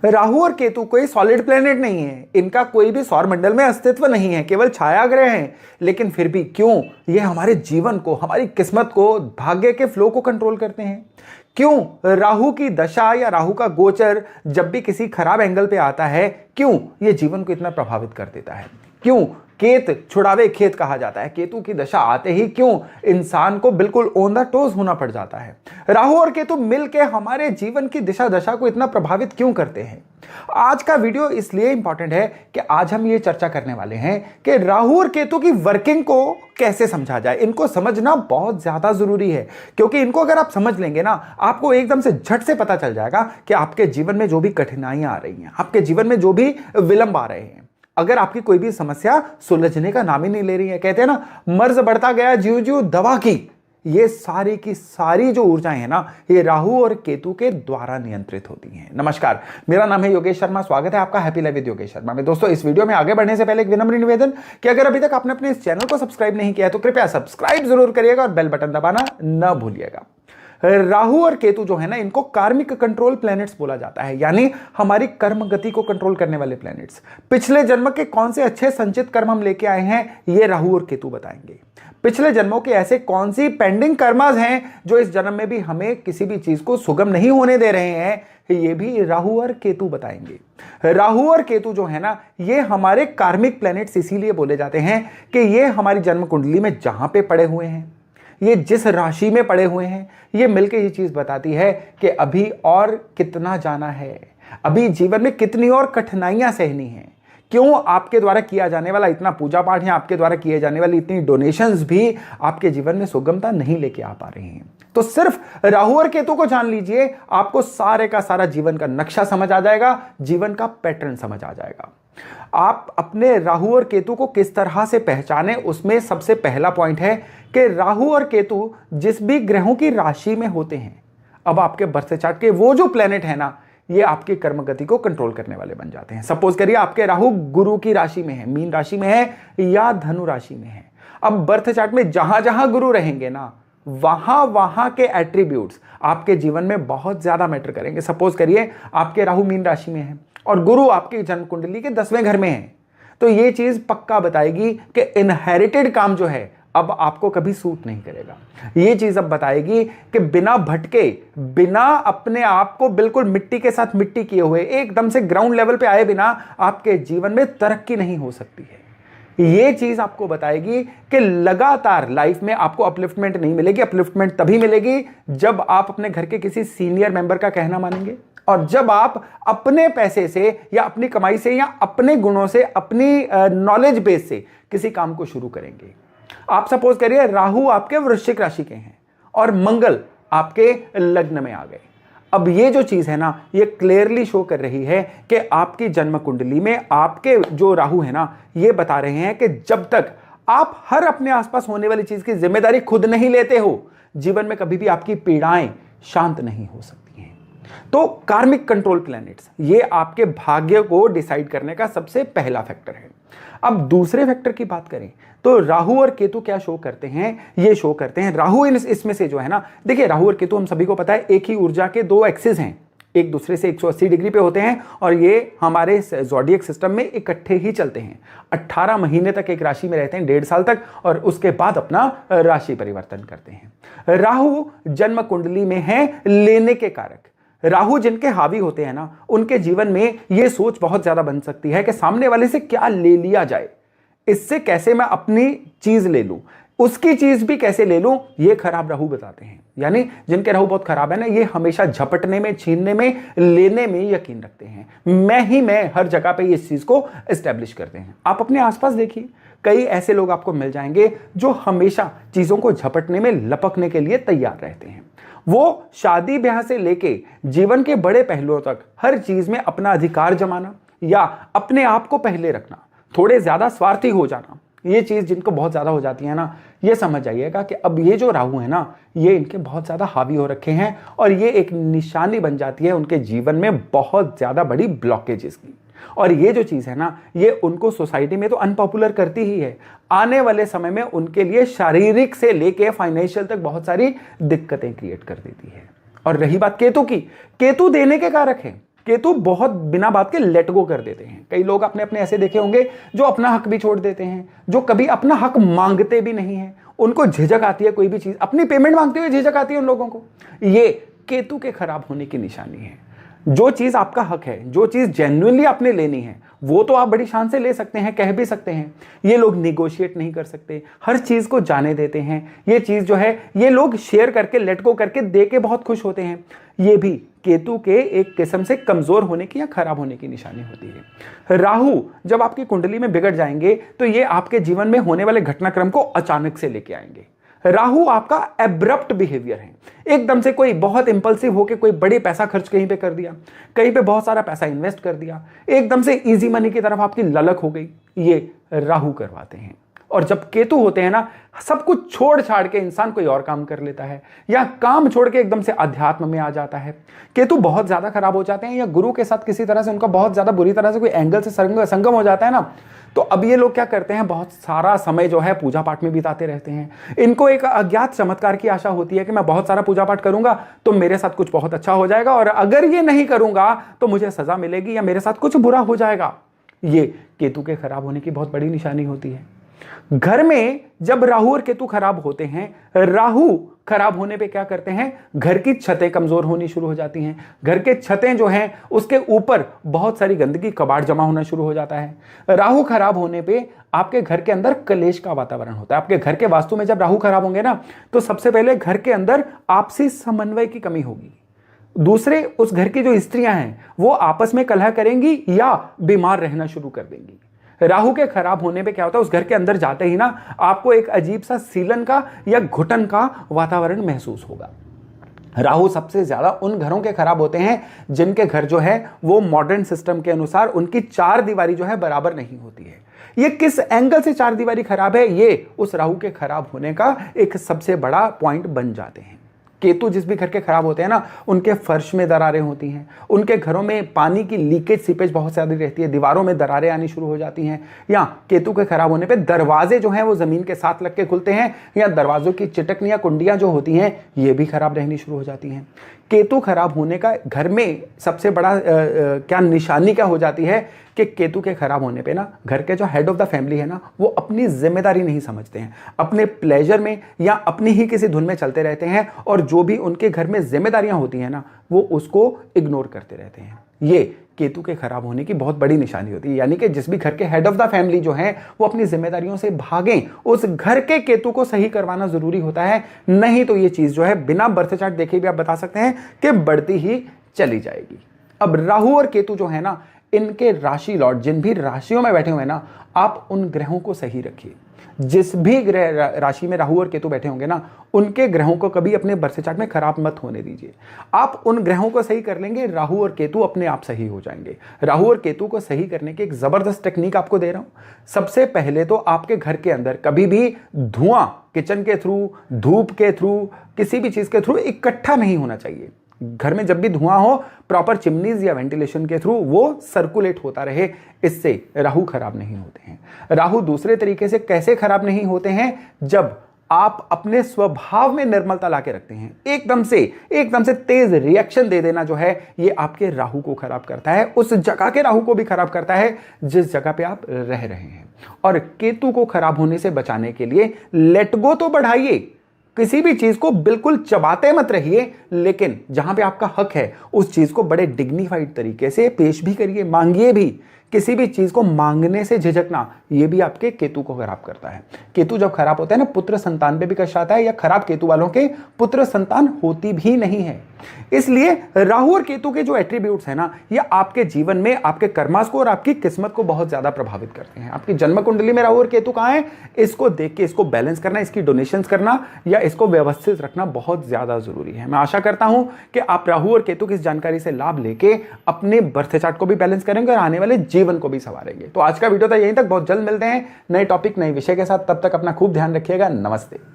राहु और केतु कोई solid planet नहीं है, इनका कोई भी सौर मंडल में अस्तित्व नहीं है, केवल छाया ग्रह हैं। लेकिन फिर भी क्यों ये हमारे जीवन को, हमारी किस्मत को, भाग्य के फ्लो को कंट्रोल करते हैं? क्यों राहु की दशा या राहु का गोचर जब भी किसी खराब एंगल पे आता है, क्यों ये जीवन को इतना प्रभावित कर देता है? क्यों केत छुड़ावे खेत कहा जाता है? केतु की दशा आते ही क्यों इंसान को बिल्कुल ऑन द टोज होना पड़ जाता है? राहु और केतु मिलके हमारे जीवन की दिशा दशा को इतना प्रभावित क्यों करते हैं? आज का वीडियो इसलिए इंपॉर्टेंट है कि आज हम ये चर्चा करने वाले हैं कि राहु और केतु की वर्किंग को कैसे समझा जाए। इनको समझना बहुत ज्यादा जरूरी है, क्योंकि इनको अगर आप समझ लेंगे ना, आपको एकदम से झट से पता चल जाएगा कि आपके जीवन में जो भी कठिनाइयां आ रही हैं, आपके जीवन में जो भी विलंब आ रहे हैं, अगर आपकी कोई भी समस्या सुलझने का नाम ही नहीं ले रही है, कहते हैं ना मर्ज बढ़ता गया ज्यों ज्यों दवा की, ये सारी की सारी जो ऊर्जाएं हैं ना, ये राहु और केतु के द्वारा नियंत्रित होती हैं। नमस्कार, मेरा नाम है योगेश शर्मा, स्वागत है आपका happy life with Yogesh Sharma में। दोस्तों, इस वीडियो में आगे बढ़ने से पहले एक विनम्र निवेदन कि अगर अभी तक आपने अपने इस चैनल को सब्सक्राइब नहीं किया है तो कृपया सब्सक्राइब जरूर करिएगा और बेल बटन दबाना न भूलिएगा। राहु और केतु जो है ना, इनको कार्मिक कंट्रोल प्लैनेट्स बोला जाता है, यानी हमारी कर्म गति को कंट्रोल करने वाले प्लैनेट्स। पिछले जन्म के कौन से अच्छे संचित कर्म हम लेके आए हैं, ये राहु और केतु बताएंगे। पिछले जन्मों के ऐसे कौन सी पेंडिंग कर्मास हैं जो इस जन्म में भी हमें किसी भी चीज को सुगम नहीं होने दे रहे हैं, ये भी राहु और केतु बताएंगे। राहु और केतु जो है ना, ये हमारे कार्मिक प्लैनेट्स इसीलिए बोले जाते हैं कि ये हमारी जन्म कुंडली में जहां पे पड़े हुए हैं, ये जिस राशि में पड़े हुए हैं, ये मिलकर ये चीज बताती है कि अभी और कितना जाना है, अभी जीवन में कितनी और कठिनाइयां सहनी हैं। क्यों आपके द्वारा किया जाने वाला इतना पूजा पाठ या आपके द्वारा किए जाने वाली इतनी डोनेशंस भी आपके जीवन में सुगमता नहीं लेके आ पा रही हैं? तो सिर्फ राहु और केतु को जान लीजिए, आपको सारे का सारा जीवन का नक्शा समझ आ जाएगा, जीवन का पैटर्न समझ आ जाएगा। आप अपने राहु और केतु को किस तरह से पहचाने, उसमें सबसे पहला पॉइंट है कि राहु और केतु जिस भी ग्रहों की राशि में होते हैं, अब आपके बर्थ चार्ट के वो जो प्लेनेट है ना, ये आपकी कर्म गति को कंट्रोल करने वाले बन जाते हैं। सपोज करिए आपके राहु गुरु की राशि में है, मीन राशि में है या धनु राशि में है। अब बर्थ चार्ट में जहां जहां गुरु रहेंगे ना, वहां वहां के एट्रीब्यूट्स आपके जीवन में बहुत ज्यादा मैटर करेंगे। सपोज करिए आपके राहु मीन राशि में है और गुरु आपकी जन्म कुंडली के 10वें घर में है, तो ये चीज पक्का बताएगी कि इनहेरिटेड काम जो है अब आपको कभी सूट नहीं करेगा। ये चीज अब बताएगी कि बिना भटके, बिना अपने आप को बिल्कुल मिट्टी के साथ मिट्टी किए हुए, एकदम से ग्राउंड लेवल पे आए बिना आपके जीवन में तरक्की नहीं हो सकती है। ये चीज आपको बताएगी कि लगातार लाइफ में आपको अपलिफ्टमेंट नहीं मिलेगी। अपलिफ्टमेंट तभी मिलेगी जब आप अपने घर के किसी सीनियर मेंबर का कहना मानेंगे, और जब आप अपने पैसे से या अपनी कमाई से या अपने गुणों से, अपनी नॉलेज बेस से किसी काम को शुरू करेंगे। आप सपोज करिए राहु आपके वृश्चिक राशि के हैं और मंगल आपके लग्न में आ गए। अब ये जो चीज है ना, ये क्लियरली शो कर रही है कि आपकी जन्म कुंडली में आपके जो राहु है ना, ये बता रहे हैं कि जब तक आप हर अपने आसपास होने वाली चीज की जिम्मेदारी खुद नहीं लेते हो, जीवन में कभी भी आपकी पीड़ाएं शांत नहीं हो सकती हैं। तो कार्मिक कंट्रोल प्लैनेट्स ये आपके भाग्य को डिसाइड करने का सबसे पहला फैक्टर है। अब दूसरे फैक्टर की बात करें तो राहु और केतु क्या शो करते हैं? ये शो करते हैं, राहु इसमें से जो है ना, देखिए राहु और केतु हम सभी को पता है एक ही ऊर्जा के दो एक्सिस हैं, एक दूसरे से 180 डिग्री पे होते हैं और ये हमारे ज़ोडिएक सिस्टम में इकट्ठे ही चलते हैं। 18 महीने तक एक राशि में रहते हैं, 1.5 साल तक, और उसके बाद अपना राशि परिवर्तन करते हैं। राहु जन्म कुंडली में है लेने के कारक। राहु जिनके हावी होते हैं ना, उनके जीवन में यह सोच बहुत ज्यादा बन सकती है कि सामने वाले से क्या ले लिया जाए, इससे कैसे मैं अपनी चीज ले लूं, उसकी चीज भी कैसे ले लूं, ये खराब राहु बताते हैं। यानी जिनके राहु बहुत खराब है ना, ये हमेशा झपटने में, छीनने में, लेने में यकीन रखते हैं। मैं ही मैं हर जगह पे इस चीज को एस्टेब्लिश करते हैं। आप अपने आसपास देखिए, कई ऐसे लोग आपको मिल जाएंगे जो हमेशा चीजों को झपटने में, लपकने के लिए तैयार रहते हैं। वो शादी ब्याह से लेके जीवन के बड़े पहलुओं तक हर चीज में अपना अधिकार जमाना या अपने आप को पहले रखना, थोड़े ज्यादा स्वार्थी हो जाना, ये चीज जिनको बहुत ज्यादा हो जाती है ना, ये समझ जाइएगा कि अब ये जो राहु है ना, ये इनके बहुत ज्यादा हावी हो रखे हैं और ये एक निशानी बन जाती है उनके जीवन में बहुत ज्यादा बड़ी ब्लॉकेजेस की। और ये जो चीज है ना, ये उनको सोसाइटी में तो अनपॉपुलर करती ही है, आने वाले समय में उनके लिए शारीरिक से लेके फाइनेंशियल तक बहुत सारी दिक्कतें क्रिएट कर देती है। और रही बात केतु की, केतु देने के कारक है। केतु बहुत बिना बात के लेट गो कर देते हैं। कई लोग आपने अपने ऐसे देखे होंगे जो अपना हक भी छोड़ देते हैं, जो कभी अपना हक मांगते भी नहीं है। उनको झिझक आती है, कोई भी चीज अपनी पेमेंट मांगते हुए झिझक आती है उन लोगों को। ये केतु के खराब होने की निशानी है। जो चीज आपका हक है, जो चीज जेन्युइनली आपने लेनी है, वो तो आप बड़ी शान से ले सकते हैं, कह भी सकते हैं। ये लोग निगोशिएट नहीं कर सकते, हर चीज को जाने देते हैं। ये चीज जो है ये लोग शेयर करके, लेट गो करके दे के बहुत खुश होते हैं। ये भी केतु के एक किस्म से कमजोर होने की या खराब होने की निशानी होती है। राहु जब आपकी कुंडली में बिगड़ जाएंगे तो ये आपके जीवन में होने वाले घटनाक्रम को अचानक से लेके आएंगे। राहु आपका एब्रप्ट बिहेवियर है, एकदम से कोई बहुत इंपल्सिव होकर कोई बड़े पैसा खर्च कहीं पे कर दिया, कहीं पे बहुत सारा पैसा इन्वेस्ट कर दिया, एकदम से इजी मनी की तरफ आपकी ललक हो गई, ये राहु करवाते हैं। और जब केतु होते हैं ना, सब कुछ छोड़ छाड़ के इंसान कोई और काम कर लेता है, या काम छोड़ के एकदम से अध्यात्म में आ जाता है। केतु बहुत ज्यादा खराब हो जाते हैं, या गुरु के साथ किसी तरह से उनका बहुत ज्यादा बुरी तरह से कोई एंगल से संगम हो जाता है ना, तो अब ये लोग क्या करते हैं, बहुत सारा समय जो है पूजा पाठ में बिताते रहते हैं। इनको एक अज्ञात चमत्कार की आशा होती है कि मैं बहुत सारा पूजा पाठ करूंगा तो मेरे साथ कुछ बहुत अच्छा हो जाएगा, और अगर ये नहीं करूंगा तो मुझे सजा मिलेगी या मेरे साथ कुछ बुरा हो जाएगा। ये केतु के खराब होने की बहुत बड़ी निशानी होती है। घर में जब राहु और केतु खराब होते हैं, राहु खराब होने पे क्या करते हैं, घर की छतें कमजोर होनी शुरू हो जाती हैं। घर के छतें जो हैं उसके ऊपर बहुत सारी गंदगी, कबाड़ जमा होना शुरू हो जाता है। राहु खराब होने पे आपके घर के अंदर कलेश का वातावरण होता है। आपके घर के वास्तु में जब राहु खराब होंगे ना, तो सबसे पहले घर के अंदर आपसी समन्वय की कमी होगी। दूसरे, उस घर की जो स्त्रियां हैं वो आपस में कलह करेंगी या बीमार रहना शुरू कर देंगी। राहु के खराब होने पे क्या होता है, उस घर के अंदर जाते ही ना आपको एक अजीब सा सीलन का या घुटन का वातावरण महसूस होगा। राहु सबसे ज्यादा उन घरों के खराब होते हैं जिनके घर जो है वो मॉडर्न सिस्टम के अनुसार उनकी चार दीवारी जो है बराबर नहीं होती है। ये किस एंगल से चार दीवारी खराब है, ये उस राहु के खराब होने का एक सबसे बड़ा पॉइंट बन जाते हैं। केतु जिस भी घर के खराब होते हैं ना, उनके फर्श में दरारें होती हैं, उनके घरों में पानी की लीकेज सीपेज बहुत ज्यादा रहती है, दीवारों में दरारें आनी शुरू हो जाती हैं, या केतु के खराब होने पे दरवाजे जो हैं वो जमीन के साथ लग के खुलते हैं, या दरवाजों की चिटकनियां, कुंडियां जो होती हैं ये भी खराब रहनी शुरू हो जाती हैं। केतु खराब होने का घर में सबसे बड़ा क्या निशानी क्या हो जाती है कि केतु के खराब होने पे ना घर के जो हेड ऑफ द फैमिली है ना, वो अपनी जिम्मेदारी नहीं समझते हैं, अपने प्लेजर में या अपनी ही किसी धुन में चलते रहते हैं, और जो भी उनके घर में जिम्मेदारियां होती हैं ना वो उसको इग्नोर करते रहते हैं। ये केतु के खराब होने की बहुत बड़ी निशानी होती है। यानी कि जिस भी घर के हेड ऑफ द फैमिली जो है वो अपनी जिम्मेदारियों से भागें, उस घर के केतु को सही करवाना जरूरी होता है, नहीं तो ये चीज जो है बिना बर्थ चार्ट देखे भी आप बता सकते हैं कि बढ़ती ही चली जाएगी। अब राहु और केतु जो है ना, इनके राशि लॉर्ड जिन भी राशियों में बैठे हुए हैं ना, आप उन ग्रहों को सही रखिए। जिस भी ग्रह राशि में राहु और केतु बैठे होंगे ना, उनके ग्रहों को कभी अपने बर्थ चार्ट में खराब मत होने दीजिए। आप उन ग्रहों को सही कर लेंगे, राहु और केतु अपने आप सही हो जाएंगे। राहु और केतु को सही करने की एक जबरदस्त टेक्निक आपको दे रहा हूं। सबसे पहले तो आपके घर के अंदर कभी भी धुआं किचन के थ्रू, धूप के थ्रू, किसी भी चीज के थ्रू इकट्ठा नहीं होना चाहिए। घर में जब भी धुआं हो, प्रॉपर चिमनीज या वेंटिलेशन के थ्रू वो सर्कुलेट होता रहे, इससे राहु खराब नहीं होते हैं। राहु दूसरे तरीके से कैसे खराब नहीं होते हैं, जब आप अपने स्वभाव में निर्मलता लाके रखते हैं। एकदम से तेज रिएक्शन दे देना जो है ये आपके राहु को खराब करता है, उस जगह के राहु को भी खराब करता है जिस जगह पे आप रह रहे हैं। और केतु को खराब होने से बचाने के लिए लेट गो तो बढ़ाइए, किसी भी चीज को बिल्कुल चबाते मत रहिए, लेकिन जहां पे आपका हक है उस चीज को बड़े डिग्निफाइड तरीके से पेश भी करिए, मांगिए भी। किसी भी चीज को मांगने से झिझकना ये भी आपके केतु को खराब करता है। केतु जब खराब होता है ना, पुत्र संतान पे भी कष्ट आता है, या खराब केतु वालों के पुत्र संतान होती भी नहीं है। इसलिए राहु और केतु के जो एट्रीब्यूट्स है ना, ये आपके जीवन में आपके कर्मास को और आपकी किस्मत को बहुत ज्यादा प्रभावित करते हैं। आपकी जन्म कुंडली में राहु और केतु कहां है, इसको देख के इसको बैलेंस करना, इसकी डोनेशंस करना या इसको व्यवस्थित रखना बहुत ज्यादा जरूरी है। मैं आशा करता हूं कि आप राहु और केतु की इस जानकारी से लाभ लेके अपने बर्थ चार्ट को भी बैलेंस करेंगे और आने वाले जीवन को भी संवारेंगे। तो आज का वीडियो था यहीं तक, बहुत जल्द मिलते हैं नए टॉपिक नए विषय के साथ। तब तक अपना खूब ध्यान रखिएगा। नमस्ते।